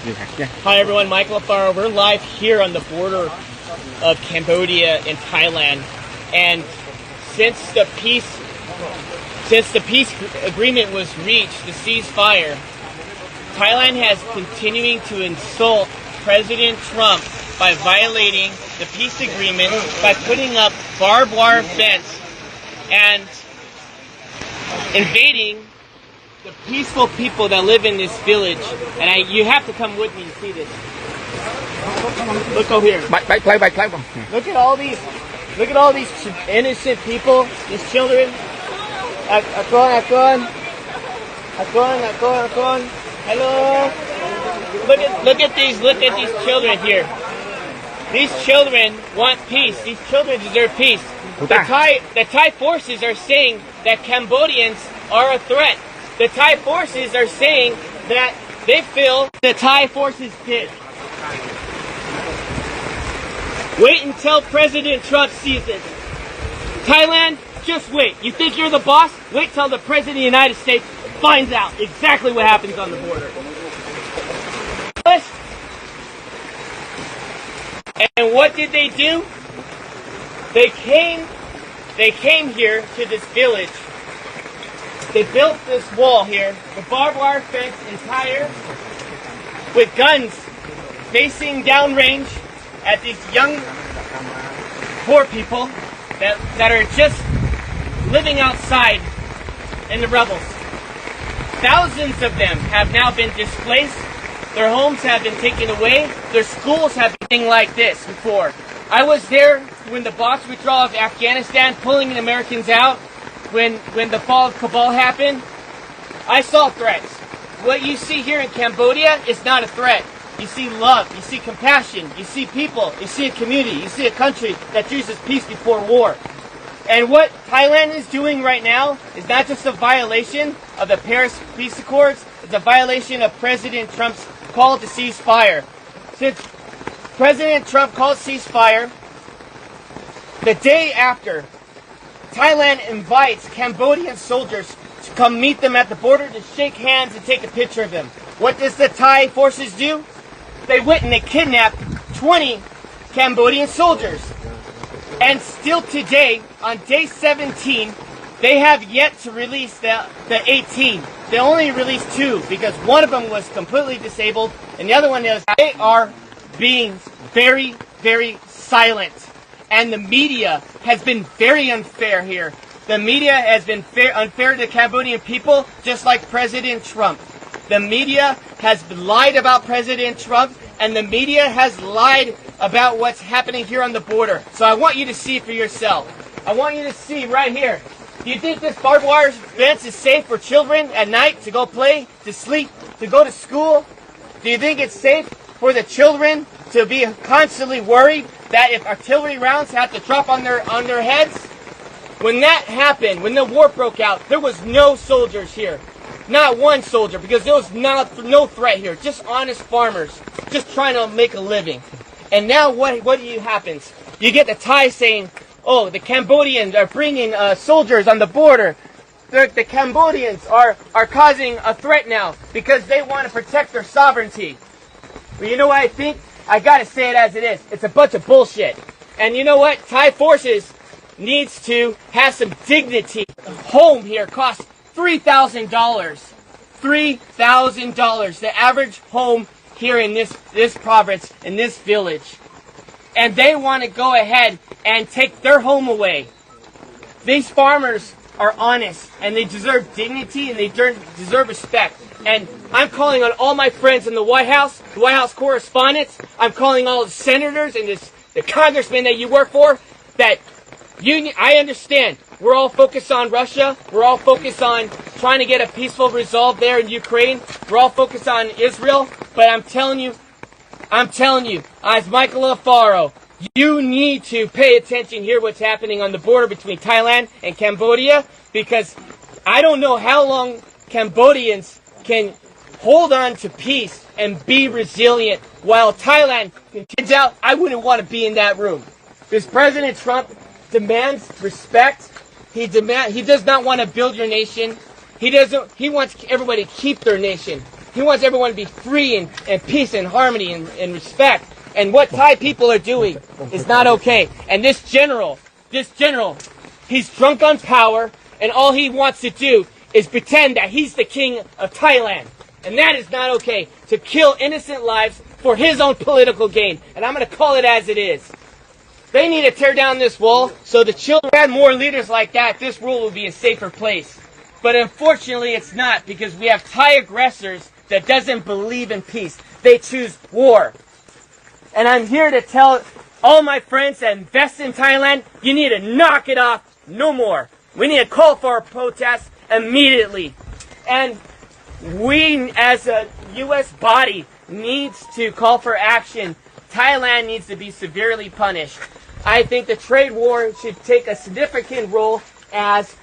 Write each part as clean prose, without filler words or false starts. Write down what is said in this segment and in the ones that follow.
Hi everyone, Michael Afaro. We're live here on the border of Cambodia and Thailand, and since the peace agreement was reached, the ceasefire, Thailand has continuing to insult President Trump by violating the peace agreement by putting up barbed wire fence and invading the peaceful people that live in this village. And you have to come with me to see this. Look over here. Look at all these innocent people, these children. Hello. Look at these children here. These children want peace. These children deserve peace. The Thai forces are saying that Cambodians are a threat. The Thai forces are saying that they feel the Thai forces did. Wait until President Trump sees it. Thailand, just wait. You think you're the boss? Wait till the President of the United States finds out exactly what happens on the border. And what did they do? They came here to this village. They built this wall here, the barbed wire fence entire, with guns facing downrange at these young, poor people that are just living outside in the rebels. Thousands of them have now been displaced. Their homes have been taken away. Their schools have been like this before. I was there when the Box withdrawal of Afghanistan, pulling the Americans out. When the fall of Kabul happened, I saw threats. What you see here in Cambodia is not a threat. You see love, you see compassion, you see people, you see a community, you see a country that chooses peace before war. And what Thailand is doing right now is not just a violation of the Paris Peace Accords, it's a violation of President Trump's call to ceasefire. Since President Trump called ceasefire, the day after, Thailand invites Cambodian soldiers to come meet them at the border to shake hands and take a picture of them. What does the Thai forces do? They went and they kidnapped 20 Cambodian soldiers. And still today, on day 17, they have yet to release the 18. They only released 2 because one of them was completely disabled and the other one is. They are being very, very silent. And the media has been very unfair here. The media has been unfair to the Cambodian people, just like President Trump. The media has lied about President Trump, and the media has lied about what's happening here on the border. So I want you to see for yourself. I want you to see right here. Do you think this barbed wire fence is safe for children at night to go play, to sleep, to go to school? Do you think it's safe for the children to be constantly worried that if artillery rounds have to drop on their heads? When that happened, when the war broke out, there was no soldiers here. Not one soldier, because there was no threat here. Just honest farmers, just trying to make a living. And now what happens? You get the Thai saying, oh, the Cambodians are bringing soldiers on the border. The Cambodians are causing a threat now because they want to protect their sovereignty. Well, you know what I think? I gotta say it as it is. It's a bunch of bullshit. And you know what? Thai forces needs to have some dignity. A home here costs $3,000. $3,000. The average home here in this province, in this village. And they want to go ahead and take their home away. These farmers are honest and they deserve dignity and they deserve respect. And I'm calling on all my friends in the White House correspondents. I'm calling all the senators and the congressmen that you work for. I understand. We're all focused on Russia. We're all focused on trying to get a peaceful resolve there in Ukraine. We're all focused on Israel. But I'm telling you, as Michael Afaro, you need to pay attention here what's happening on the border between Thailand and Cambodia, because I don't know how long Cambodians can hold on to peace and be resilient while Thailand continues out. I wouldn't want to be in that room. Because President Trump demands respect. He does not want to build your nation. He wants everybody to keep their nation. He wants everyone to be free and peace and harmony and respect. And what Thai people are doing is not okay. And this general, he's drunk on power, and all he wants to do is pretend that he's the king of Thailand. And that is not okay, to kill innocent lives for his own political gain. And I'm going to call it as it is. They need to tear down this wall so the children had more leaders like that. This world will be a safer place. But unfortunately, it's not, because we have Thai aggressors that doesn't believe in peace. They choose war. And I'm here to tell all my friends that invest in Thailand, you need to knock it off no more. We need to call for a protest immediately. And we as a U.S. body needs to call for action. Thailand needs to be severely punished. I think the trade war should take a significant role as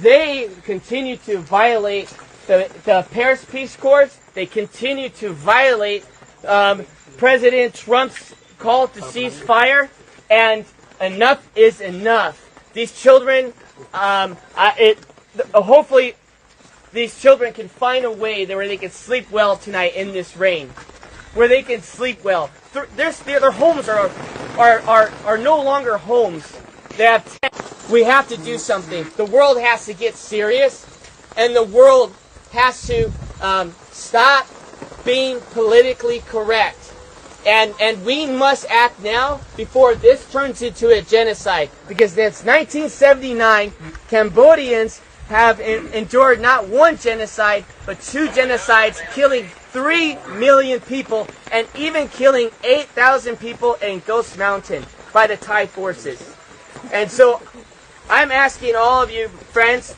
they continue to violate the Paris Peace Accords. They continue to violate President Trump's call to cease fire, and enough is enough. These children, hopefully, these children can find a way where they can sleep well tonight in this rain, where they can sleep well. Their homes are no longer homes. They have tents. We have to do something. The world has to get serious, and the world has to stop being politically correct. And we must act now before this turns into a genocide. Because since 1979, Cambodians have endured not one genocide, but two genocides, killing 3 million people and even killing 8,000 people in Ghost Mountain by the Thai forces. And so I'm asking all of you friends,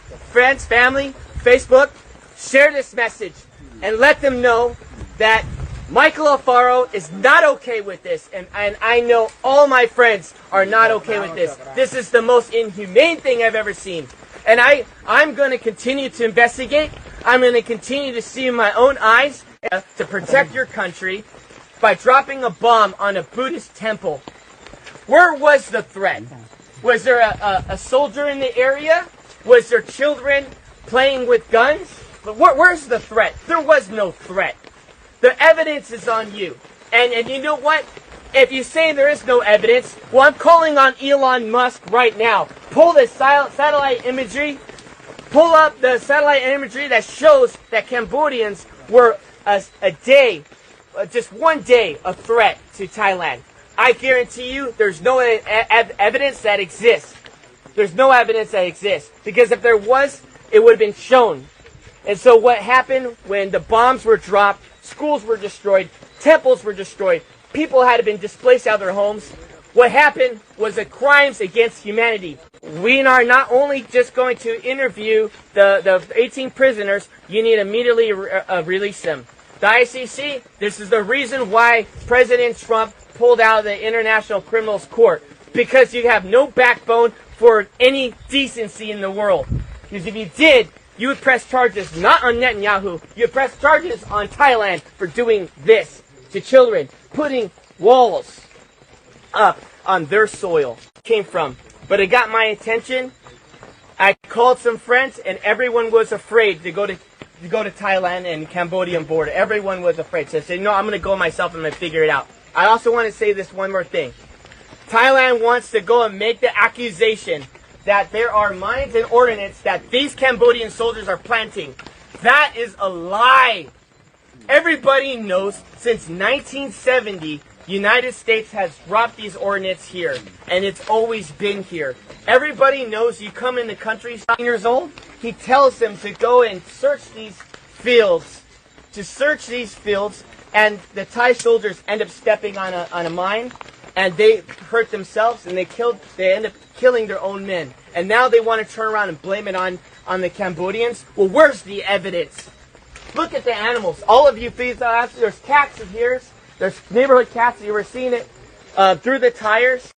family, Facebook, share this message and let them know that Michael Alfaro is not okay with this, and I know all my friends are not okay with this. This is the most inhumane thing I've ever seen. And I'm going to continue to investigate. I'm going to continue to see in my own eyes to protect your country by dropping a bomb on a Buddhist temple. Where was the threat? Was there a soldier in the area? Was there children playing with guns? Where's the threat? There was no threat. The evidence is on you. And you know what? If you say there is no evidence, well, I'm calling on Elon Musk right now. Pull the satellite imagery. Pull up the satellite imagery that shows that Cambodians were just one day, a threat to Thailand. I guarantee you there's no evidence that exists. There's no evidence that exists. Because if there was, it would have been shown. And so what happened when the bombs were dropped, schools were destroyed, temples were destroyed, people had been displaced out of their homes. What happened was the crimes against humanity. We are not only just going to interview the 18 prisoners, you need to immediately release them. The ICC, this is the reason why President Trump pulled out of the International Criminals Court. Because you have no backbone for any decency in the world. Because if you did, you would press charges not on Netanyahu, you would press charges on Thailand for doing this to children, putting walls up on their soil. Came from. But it got my attention. I called some friends and everyone was afraid to go to Thailand and Cambodian border. Everyone was afraid. So I said, no, I'm going to go myself and I'm going to figure it out. I also want to say this one more thing. Thailand wants to go and make the accusation that there are mines and ordnance that these Cambodian soldiers are planting. That is a lie. Everybody knows since 1970, United States has dropped these ordnance here, and it's always been here. Everybody knows you come in the country, 9 years old, he tells them to go and search these fields, and the Thai soldiers end up stepping on a mine, and they hurt themselves, and they end up killing their own men. And now they want to turn around and blame it on the Cambodians. Well, where's the evidence? Look at the animals. All of you, please, there's cats in here. There's neighborhood cats. You were seeing it through the tires.